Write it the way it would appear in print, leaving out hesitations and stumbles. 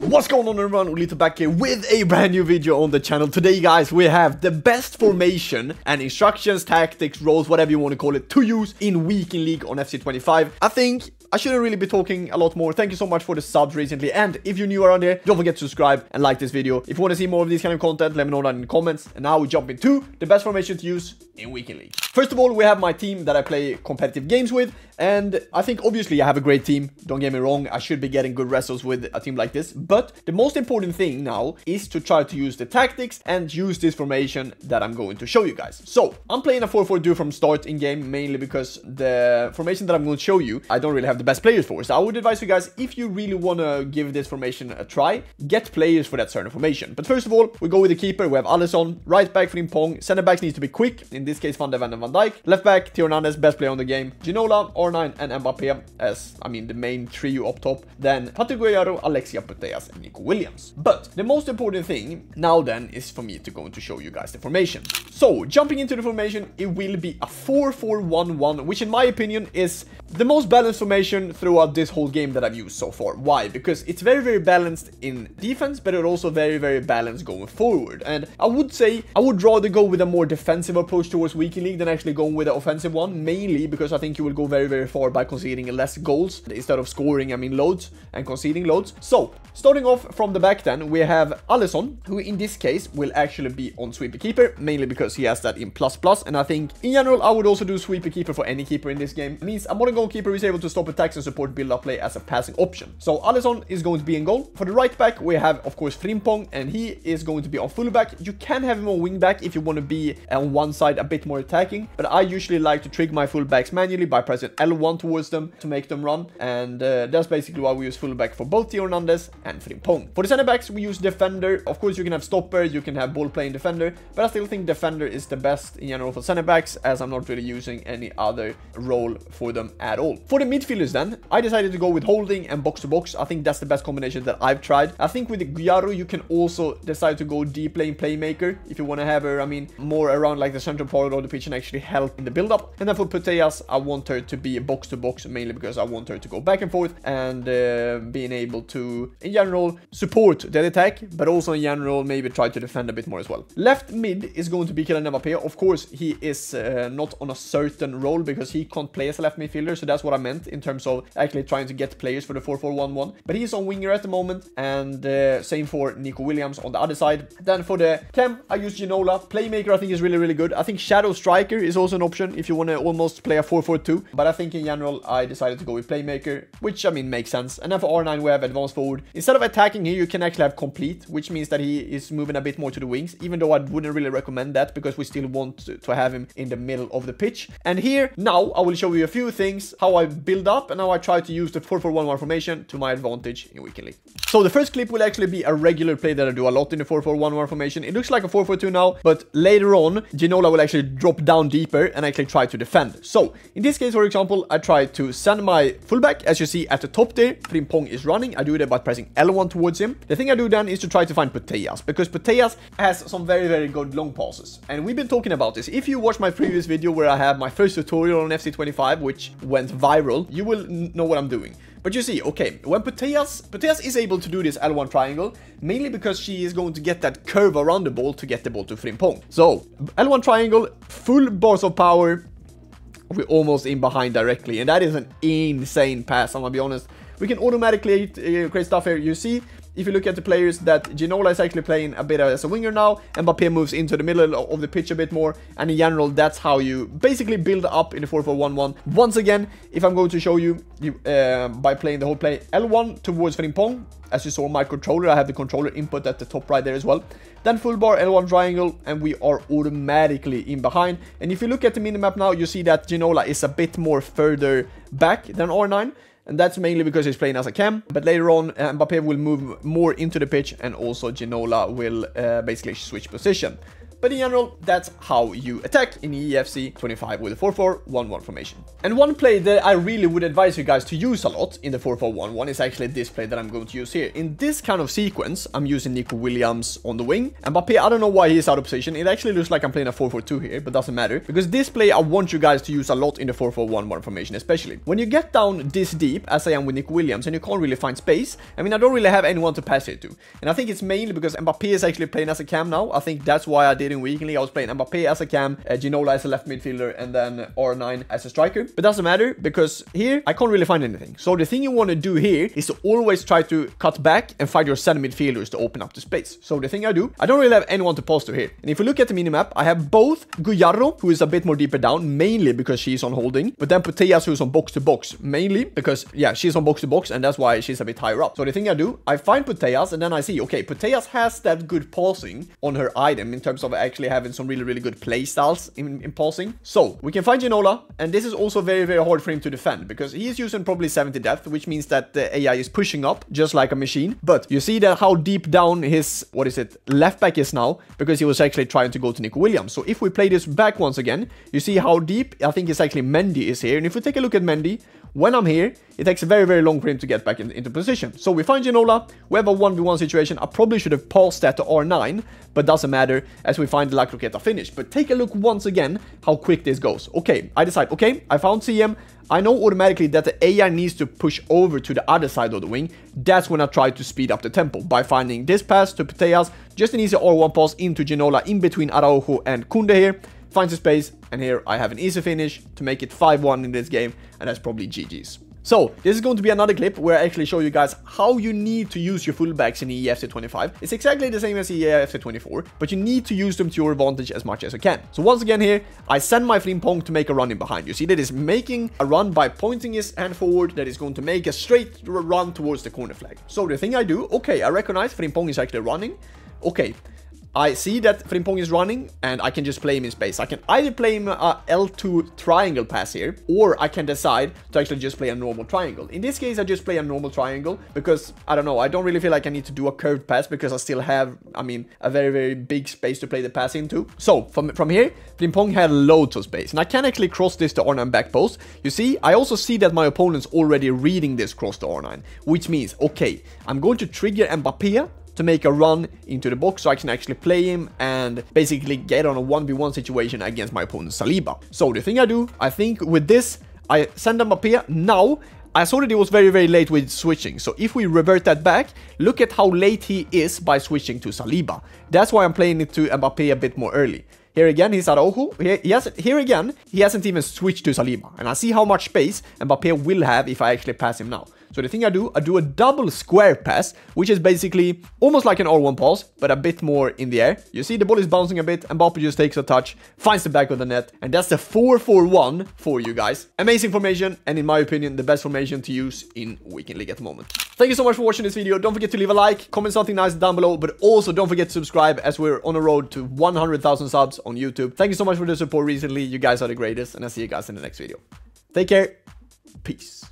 What's going on everyone, Ollelito back here with a brand new video on the channel. Today guys, we have the best formation and instructions, tactics, roles, whatever you want to call it, to use in Weekend League on FC25. I think I shouldn't really be talking a lot more. Thank you so much for the subs recently, and if you're new around here, don't forget to subscribe and like this video. If you want to see more of this kind of content, let me know that in the comments. And now we jump into the best formation to use in Weekend League. First of all, we have my team that I play competitive games with, and I think obviously I have a great team. Don't get me wrong, I should be getting good wrestles with a team like this, but the most important thing now is to try to use the tactics and use this formation that I'm going to show you guys. So I'm playing a 4-4-2 from start in game, mainly because the formation that I'm going to show you, I don't really have the best players for. So I would advise you guys, if you really want to give this formation a try, get players for that certain formation. But first of all, we go with the keeper. We have Alisson, right back for Pong, center backs needs to be quick, in this case Van de Ven and Van Dijk, left back Theo Hernandez, best player on the game, Ginola, R9 and Mbappé as, I mean, the main trio up top, then Patrick Guerrero, Alexia Putellas and Nico Williams. But the most important thing now then is for me to go to show you guys the formation. So jumping into the formation, it will be a 4-4-1-1, which in my opinion is the most balanced formation throughout this whole game that I've used so far. Why? Because it's very balanced in defense, but it's also very balanced going forward. And I would say I would rather go with a more defensive approach towards Weekend League than actually going with an offensive one, mainly because I think you will go very far by conceding less goals instead of scoring, I mean, loads and conceding loads. So starting off from the back then, we have Alisson, who in this case will actually be on sweeper keeper, mainly because he has that in ++, and I think in general I would also do sweeper keeper for any keeper in this game. It means a modern goalkeeper is able to stop attacks and support build-up play as a passing option. So Alisson is going to be in goal. For the right back, we have of course Frimpong, and he is going to be on fullback. You can have him on wing back if you want to be on one side a bit more attacking, but I usually like to trigger my fullbacks manually by pressing L1 towards them to make them run, and that's basically why we use fullback for both Theo Hernandez and Frimpong. For the center backs, we use defender. Of course, you can have stopper, you can have ball playing defender, but I still think defender is the best in general for center backs, as I'm not really using any other role for them at all. For the midfielders then, I decided to go with holding and box to box. I think that's the best combination that I've tried. I think with the Guerrero, you can also decide to go deep lane playmaker if you want to have her, I mean, more around like the central part of the pitch and actually help in the build up. And then for Putellas, I want her to be a box to box, mainly because I want her to go back and forth and being able to in general support the attack, but also in general maybe try to defend a bit more as well. Left mid is going to be Kylian Mbappé. Of course, he is not on a certain role because he can't play as a left midfielder, so that's what I meant in terms of actually trying to get players for the 4-4-1-1. But he's on winger at the moment, and same for Nico Williams on the other side. Then for the cam, I use Ginola. Playmaker I think is really good. I think Shadow Striker is also an option if you want to almost play a 4-4-2, but I think in general I decided to go with playmaker, which I mean makes sense. And then for R9 we have advanced forward. Instead of attacking here, you can actually have complete, which means that he is moving a bit more to the wings, even though I wouldn't really recommend that because we still want to have him in the middle of the pitch. And here now I will show you a few things, how I build up and how I try to use the 4-4-1-1 formation to my advantage in Weekend League. So the first clip will actually be a regular play that I do a lot in the 4-4-1-1 formation. It looks like a 4-4-2 now, but later on Ginola will actually drop down deeper and actually try to defend. So in this case, for example, I try to send my fullback, as you see at the top there, Frimpong is running. I do that by pressing L1 towards him. The thing I do then is to try to find Putellas, because Putellas has some very good long passes, and we've been talking about this. If you watch my previous video where I have my first tutorial on FC25, which went viral, you will know what I'm doing. But you see, okay, when Putellas is able to do this L1 triangle, mainly because she is going to get that curve around the ball to get the ball to Frimpong. So, L1 triangle, full bars of power, we're almost in behind directly, and that is an insane pass, I'm gonna be honest. We can automatically create stuff here. You see, if you look at the players, that Ginola is actually playing a bit as a winger now, and Mbappé moves into the middle of the pitch a bit more, and in general, that's how you basically build up in the 4-4-1-1. Once again, if I'm going to show you, by playing the whole play, L1 towards Frimpong, as you saw on my controller, I have the controller input at the top right there as well. Then full bar, L1 triangle, and we are automatically in behind. And if you look at the minimap now, you see that Ginola is a bit more further back than R9. And that's mainly because he's playing as a cam. But later on, Mbappé will move more into the pitch, and also Ginola will basically switch position. But in general, that's how you attack in EFC 25 with a 4-4-1-1 formation. And one play that I really would advise you guys to use a lot in the 4-4-1-1 is actually this play that I'm going to use here. In this kind of sequence, I'm using Nico Williams on the wing. And Mbappé, I don't know why he's out of position. It actually looks like I'm playing a 4-4-2 here, but doesn't matter. Because this play I want you guys to use a lot in the 4-4-1-1 formation, especially. When you get down this deep, as I am with Nico Williams, and you can't really find space, I mean, I don't really have anyone to pass it to. And I think it's mainly because Mbappé is actually playing as a cam now. I think that's why I did in weekly. I was playing Mbappé as a cam, Ginola as a left midfielder, and then R9 as a striker. But doesn't matter, because here I can't really find anything. So the thing you want to do here is to always try to cut back and find your center midfielders to open up the space. So the thing I do, I don't really have anyone to pass to here. And if you look at the minimap, I have both Guyarro, who is a bit more deeper down, mainly because she's on holding, but then Putellas, who's on box to box, mainly because, yeah, she's on box to box, and that's why she's a bit higher up. So the thing I do, I find Putellas, and then I see, okay, Putellas has that good passing on her item in terms of actually having some really good play styles in passing. So we can find Ginola, and this is also very hard for him to defend because he is using probably 70 depth, which means that the AI is pushing up just like a machine. But you see that how deep down his, what is it, left back is now, because he was actually trying to go to Nico Williams. So if we play this back once again, you see how deep, I think it's actually Mendy is here. And if we take a look at Mendy, when I'm here, it takes very long for him to get back into position. So we find Ginola, we have a 1v1 situation. I probably should have paused that to R9, but doesn't matter as we find the La Croqueta finish. But take a look once again how quick this goes. Okay, I decide, okay, I found CM. I know automatically that the AI needs to push over to the other side of the wing. That's when I try to speed up the tempo by finding this pass to Putellas, just an easy R1 pass into Ginola in between Araujo and Kunde here. Finds a space, and here I have an easy finish to make it 5-1 in this game, and that's probably GG's. So, this is going to be another clip where I actually show you guys how you need to use your fullbacks in EFC 25. It's exactly the same as EFC 24, but you need to use them to your advantage as much as you can. So once again here, I send my Frimpong to make a run in behind. You see that is making a run by pointing his hand forward, that is going to make a straight run towards the corner flag. So the thing I do, okay, I recognize Frimpong is actually running. Okay, I see that Frimpong is running, and I can just play him in space. I can either play him a L2 triangle pass here, or I can decide to actually just play a normal triangle. In this case, I just play a normal triangle because, I don't know, I don't really feel like I need to do a curved pass because I still have, I mean, a very big space to play the pass into. So, from here, Frimpong had loads of space, and I can actually cross this to R9 back post. You see, I also see that my opponent's already reading this cross to R9, which means, okay, I'm going to trigger Mbappé to make a run into the box so I can actually play him and basically get on a 1v1 situation against my opponent Saliba. So the thing I do, I think with this, I send Mbappé. Now, I saw that he was very late with switching. So if we revert that back, look at how late he is by switching to Saliba. That's why I'm playing it to Mbappé a bit more early. Here again, he's Araujo. Here again, he hasn't even switched to Saliba. And I see how much space Mbappé will have if I actually pass him now. So the thing I do a double square pass, which is basically almost like an R1 pass, but a bit more in the air. You see the ball is bouncing a bit, Mbappé just takes a touch, finds the back of the net, and that's the 4-4-1 for you guys. Amazing formation, and in my opinion, the best formation to use in Weekend League at the moment. Thank you so much for watching this video. Don't forget to leave a like, comment something nice down below, but also don't forget to subscribe as we're on a road to 100,000 subs on YouTube. Thank you so much for the support recently. You guys are the greatest, and I'll see you guys in the next video. Take care. Peace.